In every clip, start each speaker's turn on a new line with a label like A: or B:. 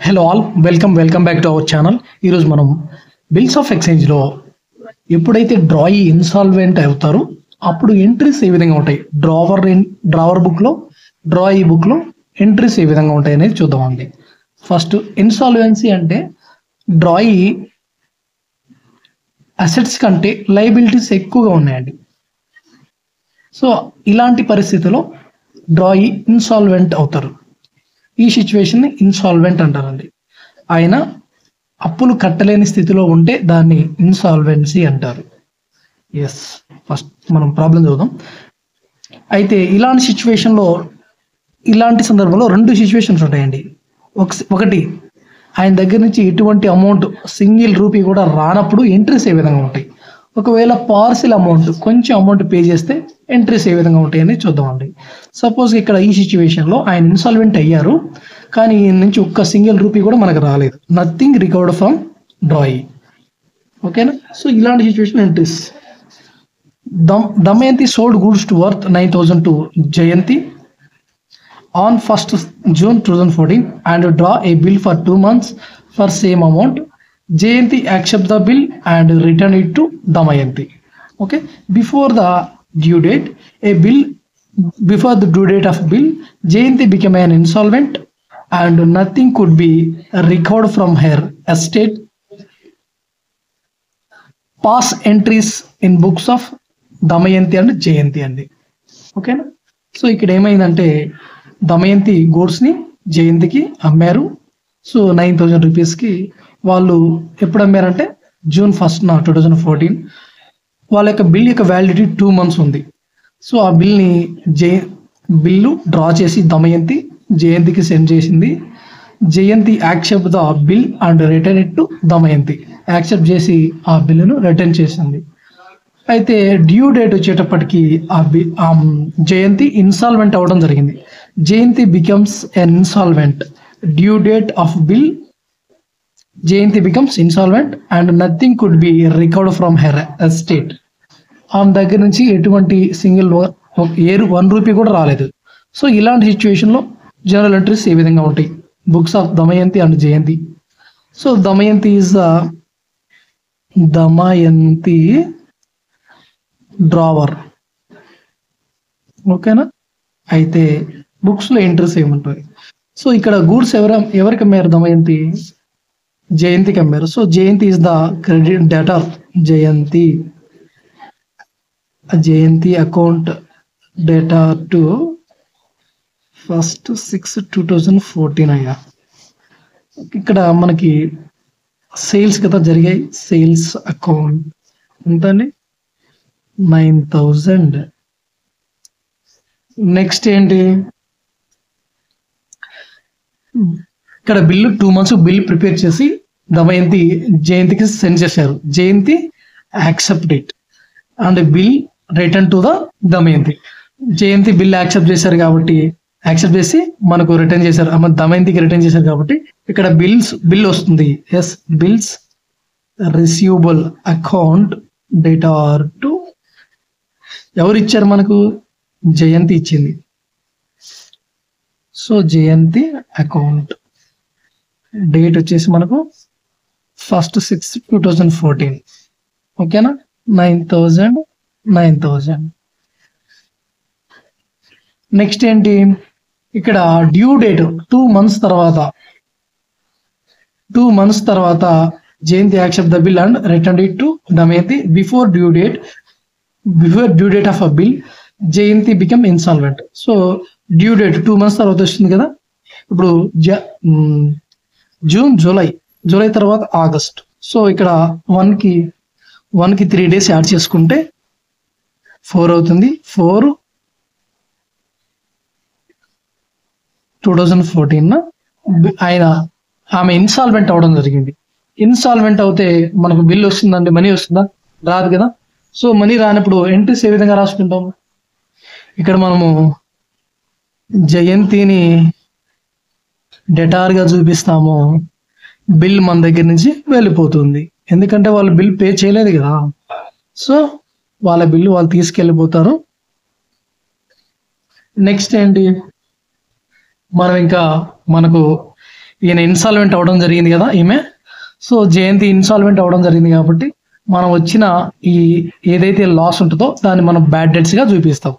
A: Hello all, welcome back to our channel. ఈరోజు మనం bills of ఎక్స్చేంజ్లో ఎప్పుడైతే డ్రాయి ఇన్సాల్వెంట్ అవుతారో అప్పుడు ఎంట్రీస్ ఏ విధంగా ఉంటాయి, డ్రావర్ బుక్లో డ్రాయి బుక్లో ఎంట్రీస్ ఏ విధంగా ఉంటాయి అనేది చూద్దామండి. ఫస్ట్ ఇన్సాల్వెన్సీ అంటే డ్రాయి అసెట్స్ కంటే లయబిలిటీస్ ఎక్కువగా ఉన్నాయండి. సో ఇలాంటి పరిస్థితిలో డ్రాయి ఇన్సాల్వెంట్ అవుతారు. ఈ సిచ్యువేషన్ని ఇన్సాల్వెంట్ అంటారండి. ఆయన అప్పులు కట్టలేని స్థితిలో ఉంటే దాన్ని ఇన్సాల్వెన్సీ అంటారు. ఎస్, ఫస్ట్ మనం ప్రాబ్లం చూద్దాం. అయితే ఇలాంటి సందర్భంలో రెండు సిచ్యువేషన్స్ ఉంటాయండి. ఒకటి, ఆయన దగ్గర నుంచి ఎటువంటి అమౌంట్ సింగిల్ రూపీ కూడా రానప్పుడు ఎంట్రీస్ ఏ విధంగా ఉంటాయి. ఒకవేళ పార్సిల్ అమౌంట్ కొంచెం అమౌంట్ పే చేస్తే ఎంట్రీస్ ఏ విధంగా ఉంటాయని చూద్దామండి. సపోజ్ ఇక్కడ ఈ సిచ్యువేషన్లో ఆయన ఇన్సాల్వెంట్ అయ్యారు, కానీ ఈయన నుంచి ఒక్క సింగిల్ రూపీ కూడా మనకు రాలేదు. Nothing recovered from drawee. ఓకేనా? సో ఇలాంటి situation entries. Damayanti sold goods to worth 9,000 to Jayanti on 1st June 2014 and draw a bill for 2 months for same amount. Jayanti accept the bill and return it to Damayanti. Okay, before the due date of bill, Jayanti became an insolvent and nothing could be recovered from her estate. Pass entries in books of Damayanti and Jayanti andi. Okay na? So ఇక్కడ ఏమైందంటే దమయంతి గూడ్స్ని జయంతికి అమ్మారు. So 9,000 రూపీస్కి వాళ్ళు ఎప్పుడు అమ్మారంటే June 1st 2014. వాళ్ళ యొక్క bill యొక్క వ్యాలిడిటీ 2 months ఉంది. సో ఆ బిల్లు డ్రా చేసి దమయంతి జయంతికి సెండ్ చేసింది. Jayanti accept the bill and return it to Damayanti. Accept చేసి ఆ బిల్లును రిటర్న్ చేసింది. అయితే డ్యూ డేట్ వచ్చేటప్పటికి జయంతి ఇన్సాల్వెంట్ అవ్వడం జరిగింది. Jayanti becomes an insolvent. Due date of bill, Jayanti becomes insolvent and nothing could be recovered from her estate. ఆమె దగ్గర నుంచి ఎటువంటి సింగిల్ 1 రూపీ కూడా రాలేదు. సో ఇలాంటి సిచ్యువేషన్లో జనరల్ ఎంట్రీస్ ఏ విధంగా ఉంటాయి, books of Damayanti and Jayanti. So Damayanti drawer. ఓకేనా? అయితే బుక్స్లో ఎంట్రీస్ ఏముంటాయి? సో ఇక్కడ గూడ్స్ ఎవరికి అమ్మారు? దమయంతి జయంతికి అమ్మారు. So Jayanti is the credit debtor. Jayanti account debtor to 1st 6 2014 అయ్యా. ఇక్కడ మనకి సేల్స్ కదా జరిగాయి. సేల్స్ అకౌంట్ ఎంతండి? 9,000. నెక్స్ట్ ఏంటి? ఇక్కడ బిల్లు 2 months బిల్ ప్రిపేర్ చేసి దమయంతి జయంతికి సెండ్ చేశారు. Jayanti accept it and bill return to the Damayanti. Jayanti bill accept చేశారు కాబట్టి, యాక్సెప్ట్ చేసి మనకు రిటర్న్ చేశారు, దమయంతికి రిటర్న్ చేశారు కాబట్టి ఇక్కడ బిల్ వస్తుంది. Yes, bills receivable account debtor to ఎవరు ఇచ్చారు మనకు? జయంతి ఇచ్చింది. సో జయంతి అకౌంట్ డేట్ వచ్చేసి మనకు 1st 6 2014. ఓకేనా? 9,000. నెక్స్ట్ ఏంటి? ఇక్కడ డ్యూ డేట్ 2 months తర్వాత Jayanti accept the bill and return it to Damayanti. Before due date of a bill Jayanti become insolvent. So due date 2 months తర్వాత వస్తుంది కదా. ఇప్పుడు జూన్, జూలై తర్వాత ఆగస్ట్. సో ఇక్కడ 1కి 3 days యాడ్ చేసుకుంటే 4 అవుతుంది. 4 2014 ఆమె ఇన్సాల్వెంట్ అవడం జరిగింది. ఇన్సాల్వెంట్ అవుతే మనకు బిల్ వస్తుందండి, మనీ వస్తుందా? రాదు కదా. సో మనీ రానప్పుడు ఎంట్రీస్ ఏ విధంగా రాసుకుంటాం? ఇక్కడ మనము జయంతిని డెటార్గా చూపిస్తాము. బిల్ మన దగ్గర నుంచి వెళ్ళిపోతుంది, ఎందుకంటే వాళ్ళు బిల్ పే చేయలేదు కదా. సో వాళ్ళ బిల్లు వాళ్ళు తీసుకెళ్ళిపోతారు. నెక్స్ట్ ఏంటి? మనకు ఈయన ఇన్సాల్వెంట్ అవ్వడం జరిగింది కదా ఈమె. సో జయంతి ఇన్సాల్వెంట్ అవ్వడం జరిగింది కాబట్టి మనం వచ్చిన ఈ ఏదైతే లాస్ ఉంటుందో దాన్ని మనం బ్యాడ్ డెట్స్గా చూపిస్తాం.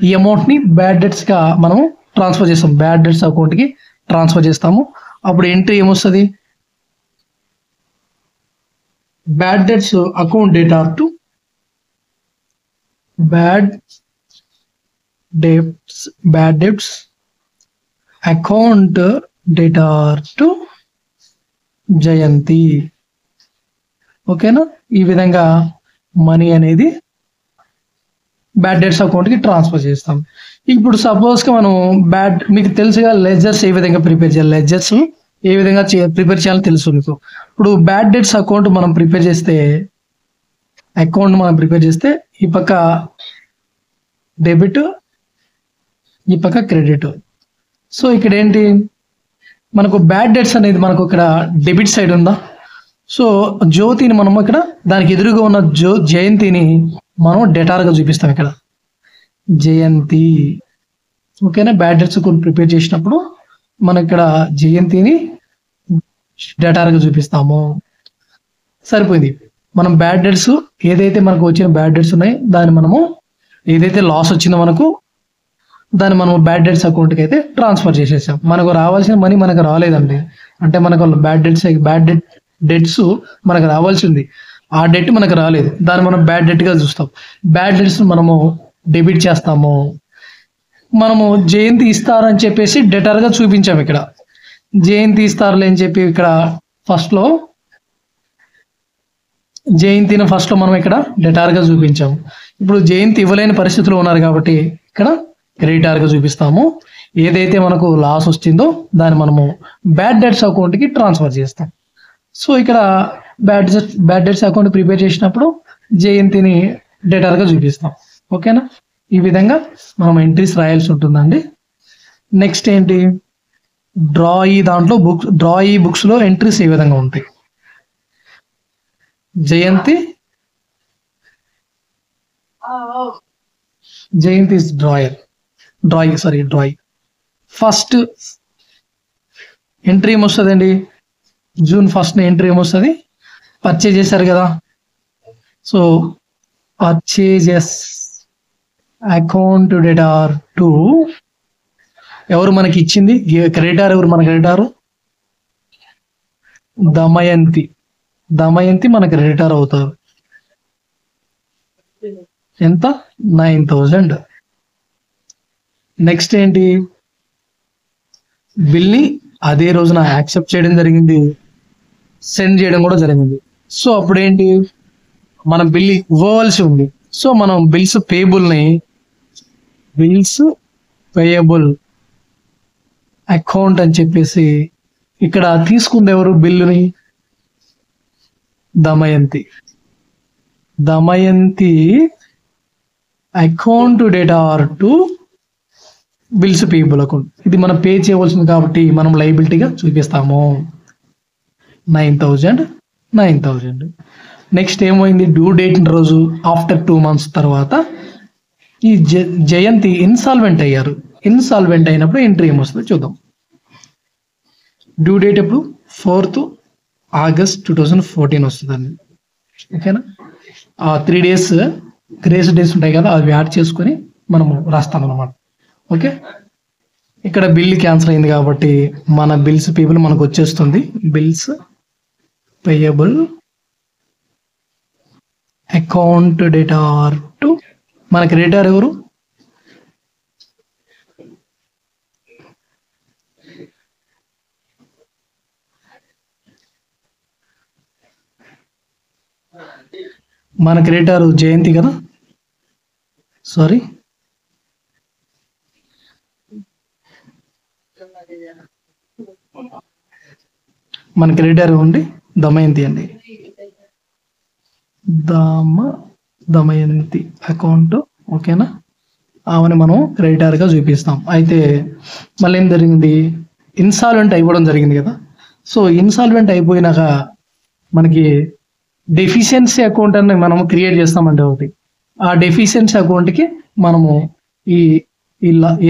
A: ఈ అమౌంట్ని బ్యాడ్ డెట్స్గా మనం ట్రాన్స్ఫర్ చేస్తాం, బ్యాడ్ డెట్స్ అకౌంట్కి ట్రాన్స్ఫర్ చేస్తాము. అప్పుడు ఎంట్రీ ఏమొస్తుంది, bad debts account debtor to bad debts account debtor to Jayanti. ఓకేనా, ఈ విధంగా మనీ అనేది బ్యాడ్ డెట్స్ అకౌంట్కి ట్రాన్స్ఫర్ చేస్తాం. ఇప్పుడు సపోజ్గా మనం మీకు తెలుసుగా లెడ్జర్స్ ఏ విధంగా ప్రిపేర్ చేయాలి, లెడ్జర్స్ ఏ విధంగా ప్రిపేర్ చేయాలో తెలుసు మీకు. ఇప్పుడు బ్యాడ్ డెట్స్ అకౌంట్ మనం ప్రిపేర్ చేస్తే, ఈ పక్క డెబిట్, ఈ పక్క క్రెడిట్. సో ఇక్కడ ఏంటి, మనకు బ్యాడ్ డెట్స్ అనేది మనకు ఇక్కడ డెబిట్ సైడ్ ఉందా. సో జ్యోతిని మనం ఇక్కడ దానికి ఎదురుగా ఉన్న జయంతిని మనం డెటార్గా చూపిస్తాం ఇక్కడ, జయంతి. ఓకేనా, బ్యాడ్ డెట్స్ అకౌంట్ ప్రిపేర్ చేసినప్పుడు మనం ఇక్కడ జయంతిని డెటార్గా చూపిస్తాము. సరిపోయింది. మనం బ్యాడ్ డెట్స్ ఏదైతే మనకు వచ్చిన బ్యాడ్ డెట్స్ ఉన్నాయి దాన్ని మనము ఏదైతే లాస్ వచ్చిందో మనకు దాన్ని మనం బ్యాడ్ డెట్స్ అకౌంట్కి అయితే ట్రాన్స్ఫర్ చేసేసాం. మనకు రావాల్సిన మనీ మనకు రాలేదండి, అంటే మనకు బ్యాడ్ డెట్స్ మనకు రావాల్సింది, ఆ డెట్ మనకు రాలేదు, దాన్ని మనం బ్యాడ్ డెట్గా చూస్తాం. బ్యాడ్ డెట్స్ మనము డెబిట్ చేస్తాము. మనము జయంతి ఇస్తారని చెప్పేసి డెటార్గా చూపించాము. ఇక్కడ జయంతి ఇస్తారులే అని చెప్పి ఇక్కడ ఫస్ట్లో జయంతిని మనం ఇక్కడ డెటార్గా చూపించాము. ఇప్పుడు జయంతి ఇవ్వలేని పరిస్థితిలో ఉన్నారు కాబట్టి ఇక్కడ క్రెడిటార్గా చూపిస్తాము. ఏదైతే మనకు లాస్ వచ్చిందో దాన్ని మనము బ్యాడ్ డెట్స్ అకౌంట్కి ట్రాన్స్ఫర్ చేస్తాం. సో ఇక్కడ బ్యాడ్ డెట్స్ అకౌంట్ ప్రిపేర్ చేసినప్పుడు జయంతిని డెటార్గా చూపిస్తాం. ఓకేనా, ఈ విధంగా మనం ఎంట్రీస్ రాయాల్సి ఉంటుందండి. నెక్స్ట్ ఏంటి, దాంట్లో బుక్స్లో ఎంట్రీస్ ఏ విధంగా ఉంటాయి. Jayanti is drawing. First entry ఏమొస్తుందండి, June 1st ఎంట్రీ ఏమొస్తుంది, పర్చేజ్ చేశారు కదా. So purchases account debtor to ఎవరు మనకి ఇచ్చింది, క్రెడిటార్ ఎవరు, మన క్రెడిటారు దమయంతి మన క్రెడిటార్ అవుతారు. ఎంత, 9,000. నెక్స్ట్ ఏంటి, బిల్ని అదే రోజున యాక్సెప్ట్ చేయడం జరిగింది, సెండ్ చేయడం కూడా జరిగింది. సో అప్పుడు ఏంటి, మనం బిల్ ఇవ్వవలసి ఉంది. సో మనం బిల్స్ పేయబుల్ అకౌంట్ అని చెప్పేసి ఇక్కడ తీసుకుంది ఎవరు బిల్లుని, Damayanti account debtor to bills payable account. ఇది మనం పే చేయవలసింది కాబట్టి మనం లైబిలిటీగా చూపిస్తాము, 9,000. నెక్స్ట్ ఏమైంది, డ్యూ డేట్ రోజు ఆఫ్టర్ 2 months తర్వాత ఈ జయంతి ఇన్సాల్వెంట్ అయ్యారు. ఇన్సాల్వెంట్ అయినప్పుడు ఎంట్రీ ఏమొస్తుందో చూద్దాం. డ్యూ డేట్ ఎప్పుడు, 4th August 2014 వస్తుందండి. ఓకేనా, ఆ 3 days గ్రేస్ డేస్ ఉంటాయి కదా, అవి యాడ్ చేసుకొని మనము రాస్తాం అన్నమాట. ఓకే, ఇక్కడ బిల్ క్యాన్సిల్ అయింది కాబట్టి మన బిల్స్ పేబుల్ మనకు వచ్చేస్తుంది. Bills payable account debtor to, మన క్రెడిటార్ ఎవరు, మన క్రెడిటార్ జయంతి కదా, సారీ మన క్రెడిటార్ ఉండి దమయంతి అండి, దమయంతి అకౌంట్. ఓకేనా, ఆమెను మనం క్రెడిటార్గా చూపిస్తాం. అయితే మళ్ళీ ఏం జరిగింది, ఇన్సాల్వెంట్ అయిపోవడం జరిగింది కదా. సో ఇన్సాల్వెంట్ అయిపోయినాక మనకి డెఫిషియన్సీ అకౌంట్ అని మనం క్రియేట్ చేస్తామంటే ఒకటి, ఆ డెఫిషియన్సీ అకౌంట్కి మనము ఈ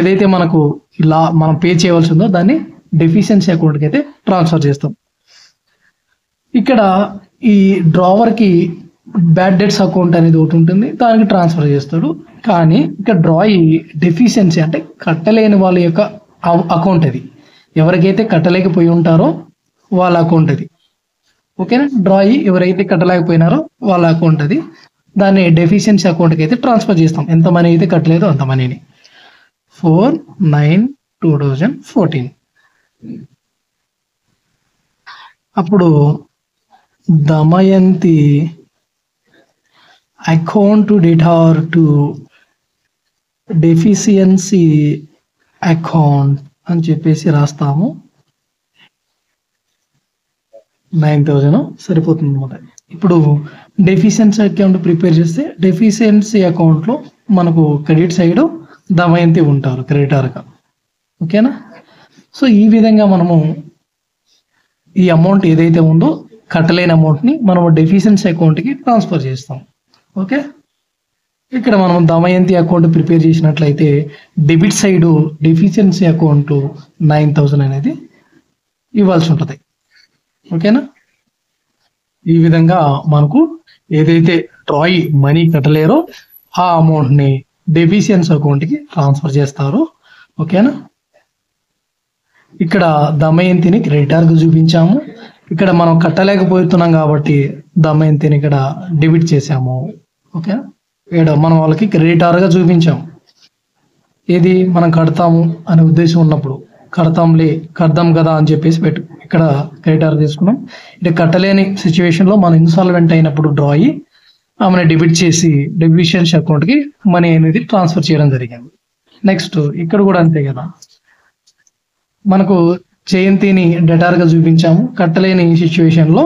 A: ఏదైతే మనకు ఇలా మనం పే చేయవలసి ఉందో దాన్ని డెఫిషియన్సీ అకౌంట్కి అయితే ట్రాన్స్ఫర్ చేస్తాం. ఇక్కడ ఈ డ్రావర్కి బ్యాడ్ డెట్స్ అకౌంట్ అనేది ఒకటి ఉంటుంది, దానికి ట్రాన్స్ఫర్ చేస్తాడు. కానీ ఇక్కడ డ్రాయి డెఫిషియన్సీ అంటే కట్టలేని వాళ్ళ యొక్క అకౌంట్ అది, ఎవరికైతే కట్టలేకపోయి ఉంటారో వాళ్ళ అకౌంట్ అది. ఓకేనా, డ్రాయి ఎవరైతే కట్టలేకపోయినారో వాళ్ళ అకౌంట్ అది, దాన్ని డెఫిషియన్సీ అకౌంట్కి అయితే ట్రాన్స్ఫర్ చేస్తాం. ఎంత మనీ అయితే కట్టలేదో అంత మనీని. 4/9/2014. అప్పుడు Damayanti account debtor to deficiency account అని చెప్పేసి రాస్తాము. 9,000 సరిపోతుంది అన్నమాట. ఇప్పుడు డెఫిషియన్సీ అకౌంట్ ప్రిపేర్ చేస్తే డెఫిషియన్సీ అకౌంట్లో మనకు క్రెడిట్ సైడ్ దమయంతి ఉంటారు క్రెడిటార్గా. ఓకేనా, సో ఈ విధంగా మనము ఈ అమౌంట్ ఏదైతే ఉందో కట్టలేని అమౌంట్ని మనం డెఫిషియన్సీ అకౌంట్కి ట్రాన్స్ఫర్ చేస్తాం. ఓకే, ఇక్కడ మనం దమయంతి అకౌంట్ ప్రిపేర్ చేసినట్లయితే డెబిట్ సైడ్ డెఫిషియన్సీ అకౌంట్ 9,000 అనేది ఇవ్వాల్సి ఉంటుంది. ఓకేనా, ఈ విధంగా మనకు ఏదైతే డ్రాయి మనీ కట్టలేరో ఆ అమౌంట్ని డెఫిషియన్సీ అకౌంట్కి ట్రాన్స్ఫర్ చేస్తారు. ఓకేనా, ఇక్కడ దమయంతిని క్రెడిటార్గా చూపించాము. ఇక్కడ మనం కట్టలేకపోతున్నాం కాబట్టి దమయంతిని ఇక్కడ డెబిట్ చేసాము. ఓకేనా, ఇక్కడ మనం వాళ్ళకి క్రెడిటార్గా చూపించాము. ఏది మనం కడతాము అనే ఉద్దేశం ఉన్నప్పుడు కడదాం కదా అని చెప్పేసి ఇక్కడ క్రెడిటార్ తీసుకున్నాం. ఇది కట్టలేని సిచ్యువేషన్లో మనం ఇన్సాల్వెంట్ అయినప్పుడు డ్రాయి ఆమెను డెబిట్ చేసి డెఫిషియన్సీ అకౌంట్కి మనీ అనేది ట్రాన్స్ఫర్ చేయడం జరిగింది. నెక్స్ట్ ఇక్కడ కూడా అంతే కదా, మనకు జయంతిని డెటార్గా చూపించాము. కట్టలేని సిచ్యువేషన్లో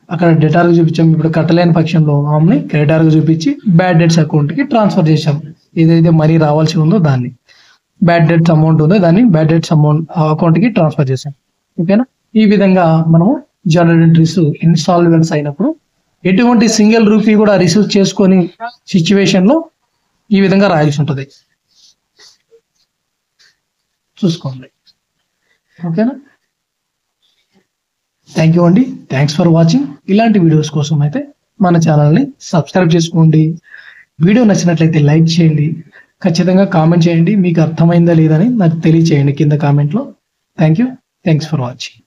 A: అక్కడ డెటార్గా చూపించాము. ఇప్పుడు కట్టలేని పక్షంలో ఆమెని క్రెడిటార్గా చూపించి బ్యాడ్ డెట్స్ అకౌంట్కి ట్రాన్స్ఫర్ చేసాం. ఏదైతే మనీ రావాల్సి ఉందో దాన్ని, బ్యాడ్ డెట్స్ అమౌంట్ ఉందో దాన్ని బ్యాడ్ డెట్స్ అకౌంట్కి ట్రాన్స్ఫర్ చేసాం. ఓకేనా, ఈ విధంగా మనము జర్నల్ ఎంట్రీస్ ఇన్సాల్వెన్స్ అయినప్పుడు ఎటువంటి సింగిల్ రూపీ కూడా రిసీవ్ చేసుకొని సిచ్యువేషన్లో ఈ విధంగా రాయాల్సి ఉంటుంది. చూసుకోండి. ఓకేనా, థ్యాంక్ యూ అండి, థ్యాంక్స్ ఫర్ వాచింగ్. ఇలాంటి వీడియోస్ కోసం అయితే మన ఛానల్ని సబ్స్క్రైబ్ చేసుకోండి. వీడియో నచ్చినట్లయితే లైక్ చేయండి, ఖచ్చితంగా కామెంట్ చేయండి. మీకు అర్థమైందా లేదని నాకు తెలియచేయండి కింద కామెంట్లో. Thank you, thanks for watching.